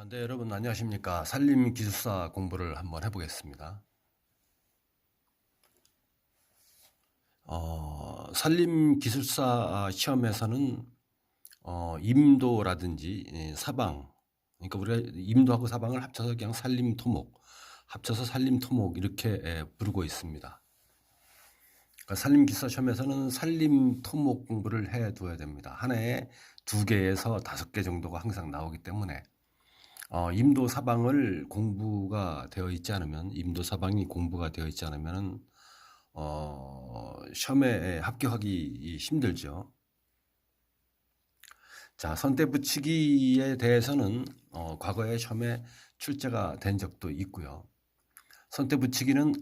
네, 여러분 안녕하십니까. 산림기술사 공부를 한번 해보겠습니다. 산림기술사 시험에서는 임도라든지 사방, 그러니까 우리가 임도하고 사방을 합쳐서 그냥 산림토목, 합쳐서 산림토목 이렇게 부르고 있습니다. 그러니까 산림기술사 시험에서는 산림토목 공부를 해둬야 됩니다. 한 해에 2개에서 5개 정도가 항상 나오기 때문에 임도 사방을 공부가 되어 있지 않으면, 임도 사방이 공부가 되어 있지 않으면 시험에 합격하기 힘들죠. 자, 선대 붙이기에 대해서는 과거에 시험에 출제가 된 적도 있고요. 선대 붙이기는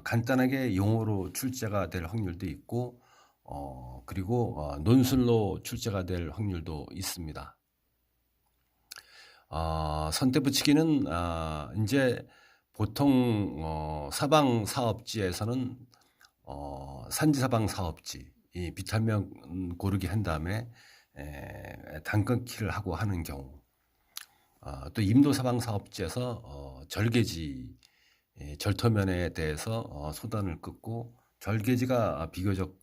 간단하게 용어로 출제가 될 확률도 있고, 그리고 논술로 출제가 될 확률도 있습니다. 선대 붙이기는 이제 보통 사방 사업지에서는 산지 사방 사업지 이 비탈면 고르기 한 다음에 단건키를 하고 하는 경우, 또 임도 사방 사업지에서 절개지 절터면에 대해서 소단을 긋고, 절개지가 비교적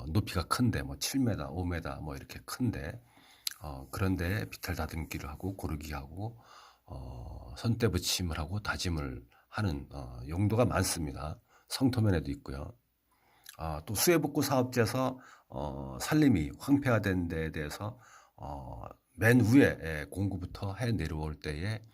높이가 큰데 뭐 7m, 5m 뭐 이렇게 큰데 그런데 비탈 다듬기를 하고 고르기 하고 선대 붙임을 하고 다짐을 하는 용도가 많습니다. 성토면에도 있고요. 또 수해복구 사업지에서 산림이 황폐화된 데에 대해서 맨 위에 공구부터 해 내려올 때에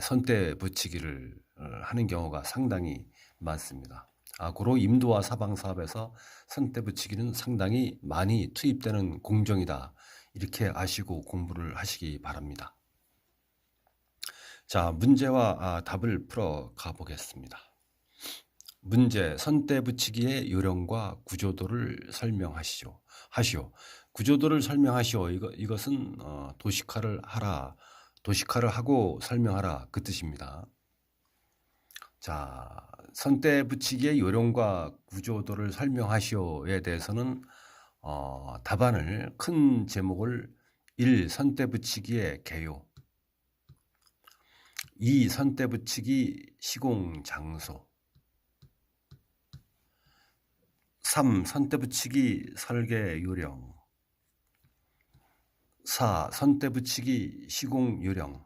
선대 붙이기를 하는 경우가 상당히 많습니다. 고로 임도와 사방 사업에서 선대 붙이기는 상당히 많이 투입되는 공정이다, 이렇게 아시고 공부를 하시기 바랍니다. 자, 문제와 답을 풀어 가보겠습니다. 문제, 선대 붙이기의 요령과 구조도를 설명하시오. 구조도를 설명하시오. 이것은 도식화를 하라, 도식화를 하고 설명하라, 그 뜻입니다. 자, 선대 붙이기의 요령과 구조도를 설명하시오에 대해서는 답안을 큰 제목을 1. 선대 붙이기의 개요, 2. 선대 붙이기 시공 장소, 3. 선대 붙이기 설계 요령, 4. 선대 붙이기 시공 요령,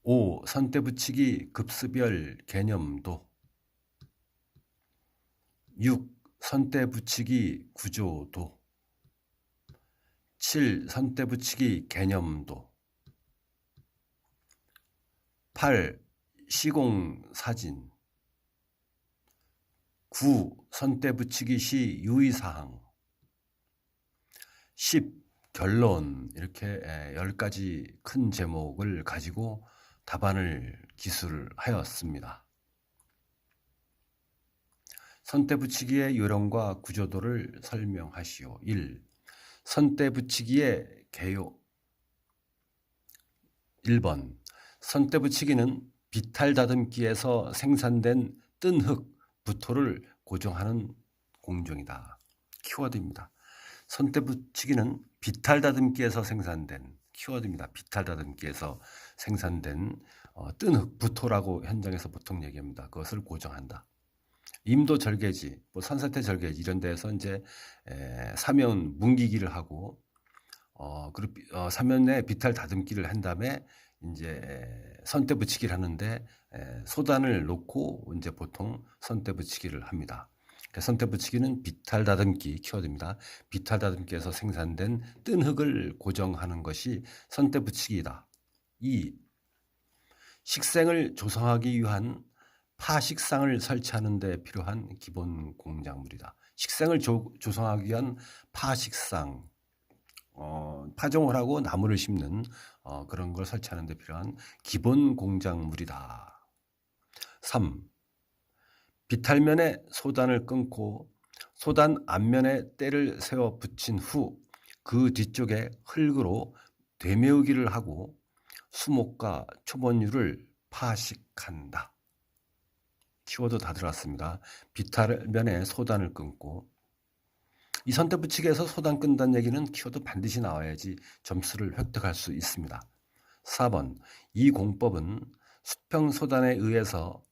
5. 선대 붙이기 급수별 개념도, 6. 선대 붙이기 구조도, 7. 선대 붙이기 개념도, 8. 시공 사진, 9. 선대 붙이기 시 유의사항, 10. 결론, 이렇게 10가지 큰 제목을 가지고 답안을 기술하였습니다. 선대 붙이기의 요령과 구조도를 설명하시오. 1. 선대 붙이기의 개요. 1번. 선대 붙이기는 비탈 다듬기에서 생산된 뜬 흙, 부토를 고정하는 공정이다. 키워드입니다. 선대 붙이기는 비탈 다듬기에서 생산된, 키워드입니다. 비탈 다듬기에서 생산된 뜬 흙, 부토라고 현장에서 보통 얘기합니다. 그것을 고정한다. 임도 절개지, 뭐 산사태 절개지 이런 데에서 이제 사면 뭉기기를 하고 그리고 사면에 비탈 다듬기를 한 다음에 이제 선대 붙이기를 하는데 소단을 놓고 이제 보통 선대 붙이기를 합니다. 선대 붙이기는 비탈 다듬기, 키워드입니다. 비탈 다듬기에서 생산된 뜬 흙을 고정하는 것이 선대 붙이기이다. 2. 식생을 조성하기 위한 파식상을 설치하는 데 필요한 기본 공작물이다. 식생을 조성하기 위한 파식상, 파종을 하고 나무를 심는 그런 걸 설치하는 데 필요한 기본 공작물이다. 3. 비탈면에 소단을 끊고 소단 앞면에 때를 세워 붙인 후 그 뒤쪽에 흙으로 되메우기를 하고 수목과 초본류를 파식한다. 키워드 다 들어갔습니다. 비탈면에 소단을 끊고 이 선대 붙이기에서 소단 끈다는 얘기는 키워드 반드시 나와야지 점수를 획득할 수 있습니다. 4번 이 공법은 수평소단에 의해서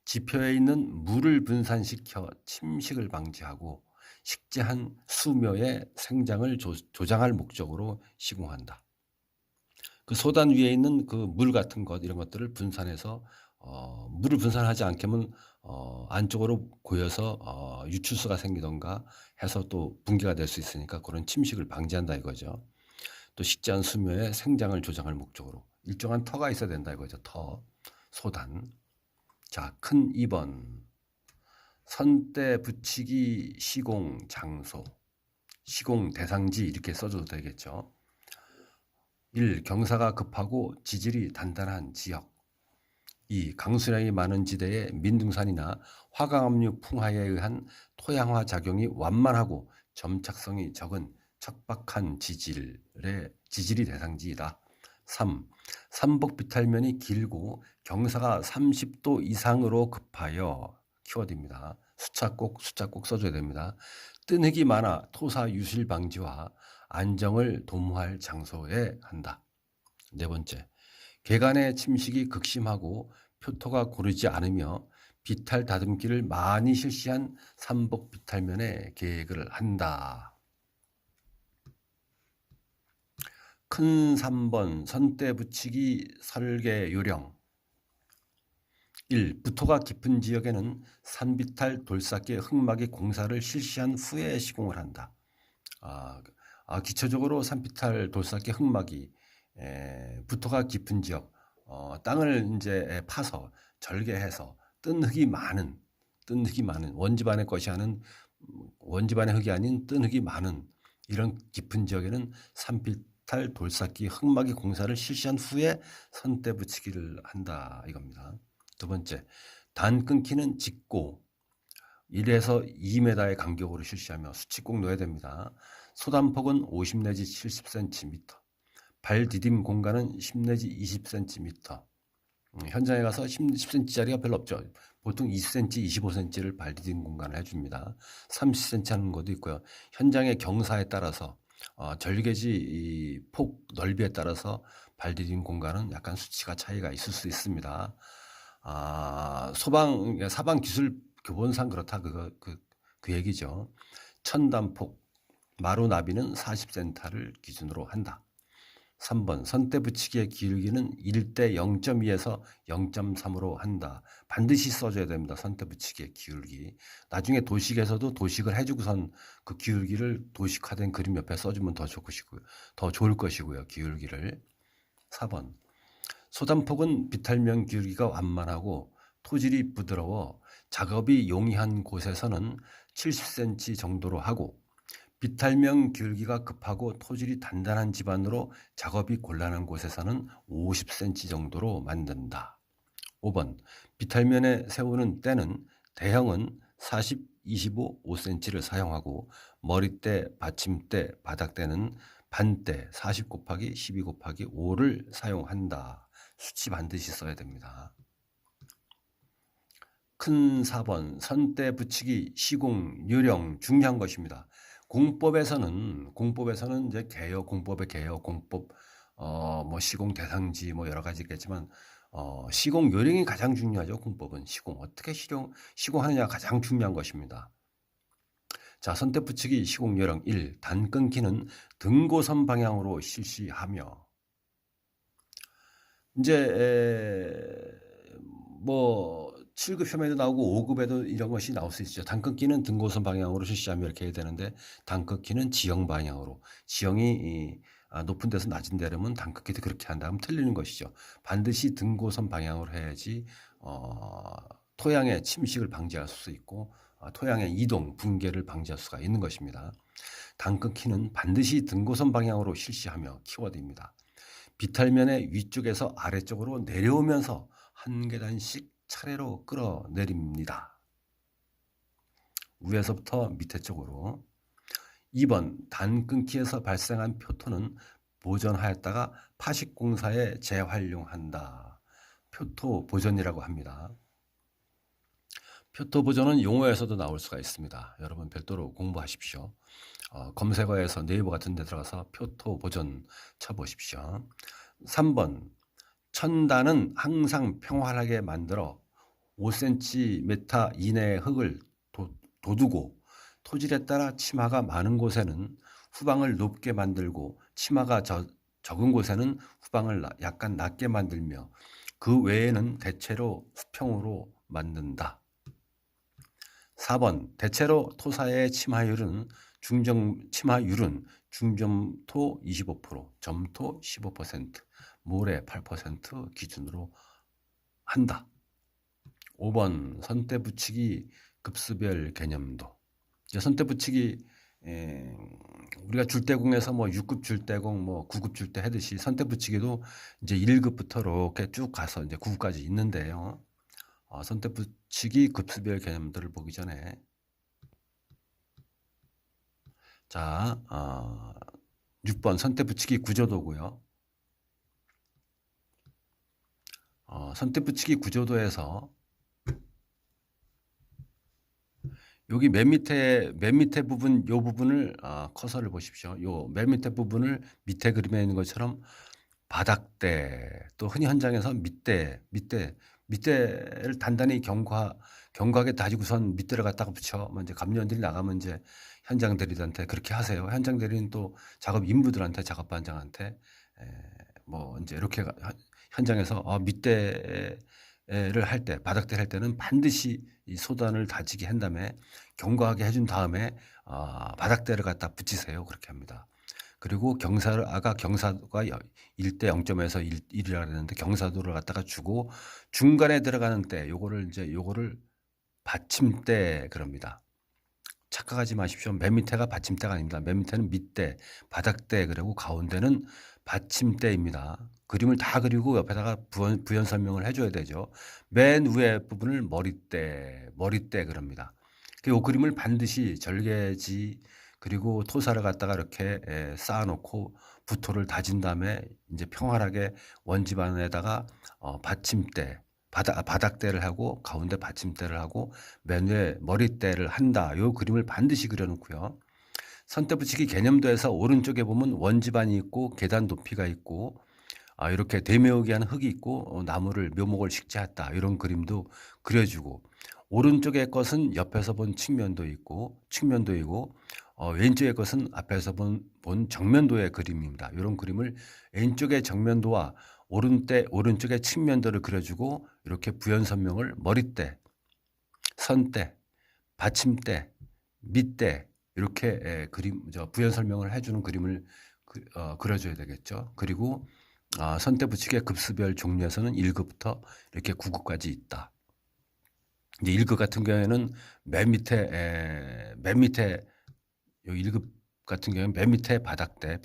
지표에 있는 물을 분산시켜 침식을 방지하고 식재한 수묘의 생장을 조장할 목적으로 시공한다. 그 소단 위에 있는 그 물 같은 것 이런 것들을 분산해서 물을 분산하지 않게 하면 안쪽으로 고여서 유출수가 생기던가 해서 또 붕괴가 될 수 있으니까 그런 침식을 방지한다 이거죠. 또 식재한 수묘의 생장을 조장할 목적으로 일정한 터가 있어야 된다 이거죠. 터, 소단. 자, 큰 2번 선대 붙이기 시공 장소, 시공 대상지 이렇게 써줘도 되겠죠. 1. 경사가 급하고 지질이 단단한 지역. 2. 강수량이 많은 지대의 민둥산이나 화강압류 풍화에 의한 토양화 작용이 완만하고 점착성이 적은 척박한 지질이 대상지이다. 3. 삼복 비탈면이 길고 경사가 30도 이상으로 급하여 키워드입니다. 숫자 꼭 써줘야 됩니다. 뜬흙이 많아 토사 유실 방지와 안정을 도모할 장소에 한다. 네 번째, 계간의 침식이 극심하고 표토가 고르지 않으며 비탈 다듬기를 많이 실시한 삼복 비탈면에 계획을 한다. 큰 3번 선대 붙이기 설계 요령. 1. 부토가 깊은 지역에는 산비탈 돌쌓기 흙막이 공사를 실시한 후에 시공을 한다. 기초적으로 산비탈 돌쌓기 흙막이 부토가 깊은 지역, 땅을 이제 파서 절개해서 뜬 흙이 많은 원지반의 것이 아닌 원지반의 흙이 아닌 뜬 흙이 많은 이런 깊은 지역에는 산비탈 돌쌓기 흙막이 공사를 실시한 후에 선대 붙이기를 한다 이겁니다. 두 번째, 단 끊기는 짙고 1에서 2m의 간격으로 실시하며 수치 꼭 넣어야 됩니다. 소단폭은 50 내지 70cm, 발 디딤 공간은 10 내지 20cm. 현장에 가서 10cm짜리가 별로 없죠. 보통 20cm, 25cm를 발 디딤 공간을 해줍니다. 30cm 하는 것도 있고요. 현장의 경사에 따라서 절개지 폭 넓이에 따라서 발 디딤 공간은 약간 수치가 차이가 있을 수 있습니다. 사방 기술 교본상 그렇다 그 얘기죠. 천단폭 마루 나비는 40cm를 기준으로 한다. 3번 선대 붙이기의 기울기는 1대 0.2에서 0.3으로 한다. 반드시 써줘야 됩니다. 선대 붙이기의 기울기. 나중에 도식에서도 도식을 해주고선 그 기울기를 도식화된 그림 옆에 써주면 더 좋을 것이고요. 기울기를. 4번 소단폭은 비탈면 기울기가 완만하고 토질이 부드러워 작업이 용이한 곳에서는 70cm 정도로 하고 비탈면 기울기가 급하고 토질이 단단한 집안으로 작업이 곤란한 곳에서는 50cm 정도로 만든다. 5번 비탈면에 세우는 때는 대형은 40, 25, 5cm를 사용하고 머리대, 받침대, 바닥대는 반대 40 곱하기 12 곱하기 5를 사용한다. 수치 반드시 써야 됩니다. 큰 4번 선대 붙이기 시공 요령 중요한 것입니다. 공법에서는 이제 공법의 개요, 공법 시공 대상지 여러 가지 있겠지만 시공 요령이 가장 중요하죠. 공법은 시공 어떻게 시공하느냐가 가장 중요한 것입니다. 자, 선대 붙이기 시공 요령 1. 단 끊기는 등고선 방향으로 실시하며 이제 7급 시험에도 나오고 5급에도 이런 것이 나올 수 있죠. 단 끊기는 등고선 방향으로 실시하며 이렇게 해야 되는데 단 끊기는 지형 방향으로. 지형이 높은 데서 낮은 데라면 단 끊기도 그렇게 한다면 틀리는 것이죠. 반드시 등고선 방향으로 해야지 토양의 침식을 방지할 수 있고 토양의 이동, 붕괴를 방지할 수가 있는 것입니다. 단 끊기는 반드시 등고선 방향으로 실시하며 키워드입니다. 비탈면의 위쪽에서 아래쪽으로 내려오면서 한 계단씩 차례로 끌어내립니다. 위에서부터 밑에 쪽으로. 2번 단 끊기에서 발생한 표토는 보존하였다가 파식공사에 재활용한다. 표토 보존이라고 합니다. 표토 보존은 용어에서도 나올 수가 있습니다. 여러분 별도로 공부하십시오. 검색어에서 네이버 같은 데 들어가서 표토 보존 쳐보십시오. 3번 천단은 항상 평활하게 만들어 5cm 이내의 흙을 돋우고 토질에 따라 치마가 많은 곳에는 후방을 높게 만들고 치마가 적은 곳에는 후방을 약간 낮게 만들며 그 외에는 대체로 수평으로 만든다. 4번 대체로 토사의 치마율은 중점토 25%, 점토 15%, 모래 8% 기준으로 한다. 5번 선대 붙이기 급수별 개념도. 선대 붙이기 우리가 줄대공에서 뭐 6급 줄대공, 뭐 9급 줄대 하듯이 선대 붙이기도 이제 1급부터 이렇게 쭉 가서 이제 9급까지 있는데요. 선대 붙이기 급수별 개념들을 보기 전에 자, 6번 선대 붙이기 구조도고요. 선대 붙이기 구조도에서 여기 맨 밑에 부분, 요 부분을 커서를 보십시오. 요 맨 밑에 부분을 밑에 그림에 있는 것처럼 바닥대, 또 흔히 현장에서 밑대를 단단히 견고하게 다지고선 밑대를 갖다가 붙여. 이제 감리원들이 나가면 이제 현장 대리들한테 그렇게 하세요. 현장 대리는 또 작업 인부들한테, 작업 반장한테 뭐 이제 이렇게 현장에서 밑대를 할 때, 바닥대를 할 때는 반드시 이 소단을 다지게 한 다음에 견고하게 해준 다음에 바닥대를 갖다 붙이세요. 그렇게 합니다. 그리고 경사가 1대 0.에서 1이라 그랬는데 경사도를 갖다가 주고 중간에 들어가는 때 요거를 받침대 그럽니다. 착각하지 마십시오. 맨 밑에가 받침대가 아닙니다. 맨 밑에는 밑대, 바닥대 그리고 가운데는 받침대입니다. 그림을 다 그리고 옆에다가 부연 설명을 해줘야 되죠. 맨 위에 부분을 머리대 그럽니다. 이 그림을 반드시 절개지 그리고 토사를 갖다가 이렇게 쌓아놓고 부토를 다진 다음에 이제 평활하게 원집안에다가 받침대, 바닥대를 하고 가운데 받침대를 하고 맨 위에 머리대를 한다. 이 그림을 반드시 그려놓고요. 선대 붙이기 개념도에서 오른쪽에 보면 원집안이 있고 계단 높이가 있고 이렇게 대묘하게 하는 흙이 있고 묘목을 식재했다. 이런 그림도 그려주고 오른쪽의 것은 옆에서 본 측면도이고 왼쪽의 것은 앞에서 본 정면도의 그림입니다. 이런 그림을 왼쪽의 정면도와 오른쪽의 측면도를 그려주고 이렇게 부연 설명을 머리대, 선대, 받침대, 밑대 이렇게 부연 설명을 해주는 그림을 그려줘야 되겠죠. 그리고 선대 붙이기의 급수별 종류에서는 1급부터 이렇게 9급까지 있다. 이제 1급 같은 경우에는 맨 밑에 요 1급 같은 경우는 맨 밑에 바닥대,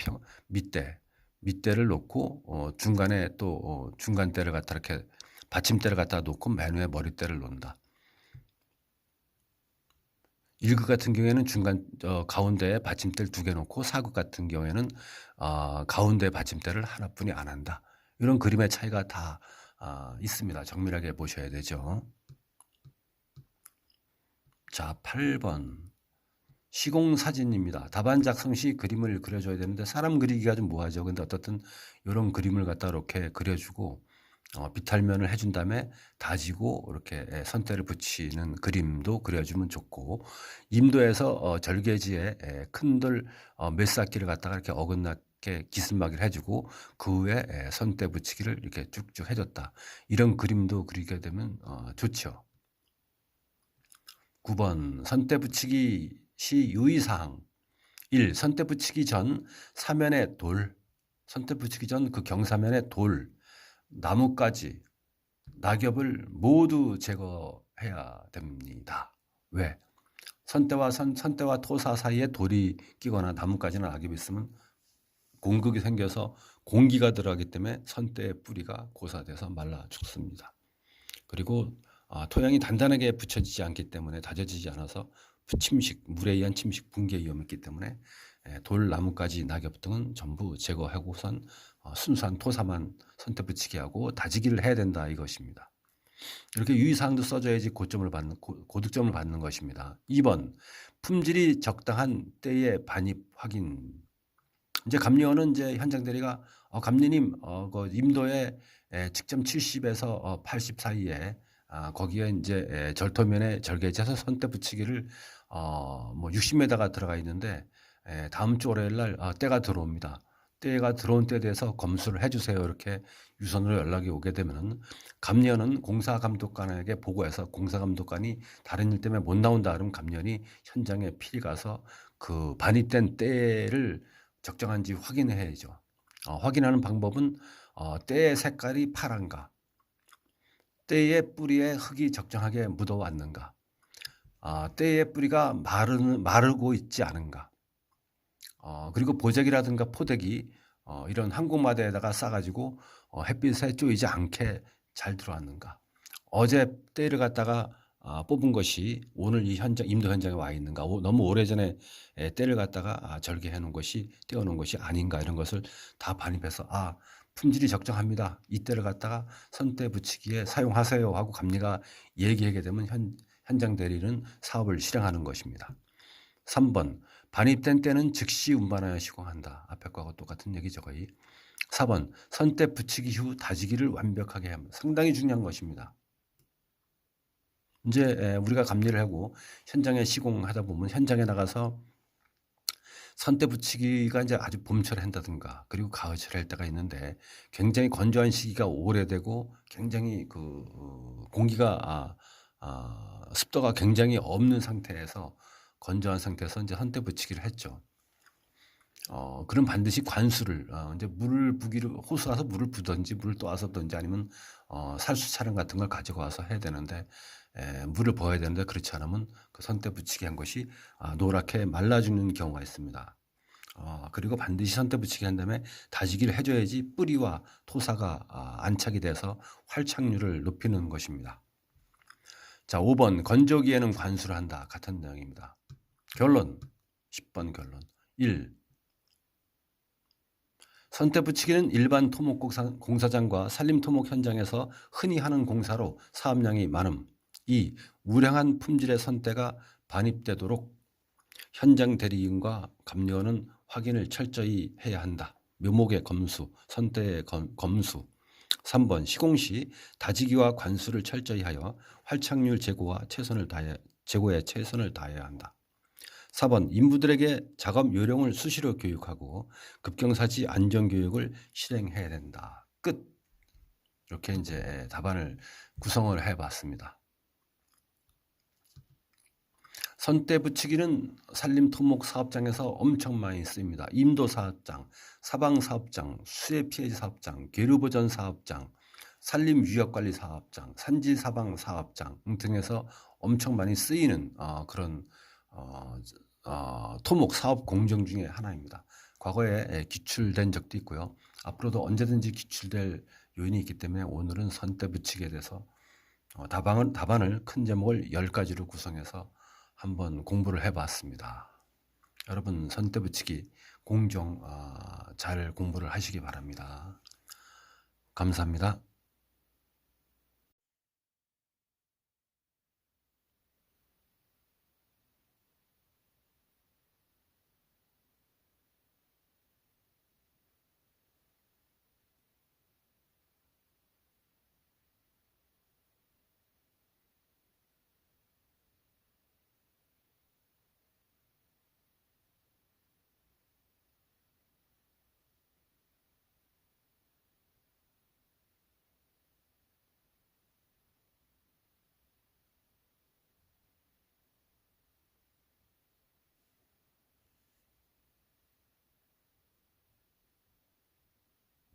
밑대를 놓고 중간에 또 중간대를 갖다 이렇게 받침대를 갖다 놓고 맨 위에 머리대를 놓는다. 1급 같은 경우에는 가운데에 받침대를 2개 놓고 4급 같은 경우에는 가운데 받침대를 하나뿐이 안 한다. 이런 그림의 차이가 다 있습니다. 정밀하게 보셔야 되죠. 자, 8번 시공사진입니다. 답안 작성 시 그림을 그려줘야 되는데 사람 그리기가 좀 뭐하죠. 근데 어떻든 이런 그림을 갖다 이렇게 그려주고 비탈면을 해준 다음에 다지고 이렇게 선대를 붙이는 그림도 그려주면 좋고 임도에서 절개지에 큰 돌 몇 쌓기를 갖다가 이렇게 어긋나게 기슬막이를 해주고 그 위에 선대 붙이기를 이렇게 쭉쭉 해줬다. 이런 그림도 그리게 되면 좋죠. 9번 선대 붙이기 시 유의사항 1. 선대 붙이기 전 사면의 선대 붙이기 전 그 경사면의 나뭇가지, 낙엽을 모두 제거해야 됩니다. 왜? 선대와 토사 사이에 돌이 끼거나 나뭇가지나 낙엽이 있으면 공극이 생겨서 공기가 들어가기 때문에 선대의 뿌리가 고사돼서 말라 죽습니다. 그리고 토양이 단단하게 붙여지지 않기 때문에 다져지지 않아서 물에 의한 침식, 붕괴 위험이 있기 때문에 나뭇가지, 낙엽 등은 전부 제거하고선 순수한 토사만 선대 붙이게 하고 다지기를 해야 된다 이것입니다. 이렇게 유의사항도 써줘야지 고득점을 받는 것입니다. 2번, 품질이 적당한 때의 반입 확인. 이제 감리원은 이제 현장 대리가 감리님 그 임도에 직점 70에서 80 사이에 거기에 이제 절토면에 절개제해서 선대 붙이기를 뭐 60m가 들어가 있는데 다음 주 월요일 날 때가 들어옵니다. 때가 들어온 때에 대해서 검수를 해주세요. 이렇게 유선으로 연락이 오게 되면은 감리원은 공사감독관에게 보고해서 공사감독관이 다른 일 때문에 못 나온다 그러면 감리원이 현장에 필히 가서 그 반입된 때를 적정한지 확인해야죠. 확인하는 방법은 때의 색깔이 파란가, 때의 뿌리에 흙이 적정하게 묻어왔는가, 때의 뿌리가 마르고 있지 않은가, 그리고 보재기라든가 포대기 이런 항공마대에다가 싸가지고 햇빛에 쪼이지 않게 잘 들어왔는가, 어제 때를 갖다가 뽑은 것이 오늘 이 임도 현장에 와 있는가, 너무 오래전에 때를 갖다가 절개해 놓은 것이 떼어놓은 것이 아닌가, 이런 것을 다 반입해서 품질이 적정합니다, 이 때를 갖다가 선대 붙이기에 사용하세요 하고 감리가 얘기하게 되면 현장 대리는 사업을 실행하는 것입니다. 3번, 반입된 때는 즉시 운반하여 시공한다. 앞에 거하고 똑같은 얘기죠, 거의. 4번, 선대 붙이기 후 다지기를 완벽하게 합니다. 상당히 중요한 것입니다. 이제 우리가 감리를 하고 현장에 시공하다 보면 현장에 나가서 선대 붙이기가 이제 아주 봄철에 한다든가 그리고 가을철에 할 때가 있는데 굉장히 건조한 시기가 오래되고 굉장히 그 공기가 습도가 굉장히 없는 상태에서 건조한 상태에서 이제 선대 붙이기를 했죠. 그럼 반드시 관수를 이제 물을 부기를 호수 가서 물을 부든지 물을 떠와서 든지 아니면 살수 차량 같은 걸 가지고 와서 해야 되는데 물을 부어야 되는데 그렇지 않으면 그 선대 붙이기 한 것이 노랗게 말라 죽는 경우가 있습니다. 그리고 반드시 선대 붙이기 한 다음에 다지기를 해줘야지 뿌리와 토사가 안착이 돼서 활착률을 높이는 것입니다. 자, 5번, 건조기에는 관수를 한다. 같은 내용입니다. 결론, 10번 결론. 1. 선대 붙이기는 일반 토목 공사장과 산림 토목 현장에서 흔히 하는 공사로 사업량이 많음. 2. 우량한 품질의 선대가 반입되도록 현장 대리인과 감리원은 확인을 철저히 해야 한다. 묘목의 검수, 선대의 검수. 3번, 시공 시 다지기와 관수를 철저히 하여 활착률 제고에 최선을 다해야 한다. 4번, 인부들에게 작업 요령을 수시로 교육하고 급경사지 안전교육을 실행해야 된다. 끝. 이렇게 이제 답안을 구성을 해봤습니다. 선대 붙이기는 산림 토목 사업장에서 엄청 많이 쓰입니다. 임도 사업장, 사방 사업장, 수해 피해 사업장, 계류 보전 사업장, 산림 유역 관리 사업장, 산지 사방 사업장 등에서 엄청 많이 쓰이는 그런 토목 사업 공정 중에 하나입니다. 과거에 기출된 적도 있고요. 앞으로도 언제든지 기출될 요인이 있기 때문에 오늘은 선대 붙이기에 대해서 답안을 큰 제목을 10가지로 구성해서 한번 공부를 해봤습니다. 여러분 선대 붙이기 공정 잘 공부를 하시기 바랍니다. 감사합니다.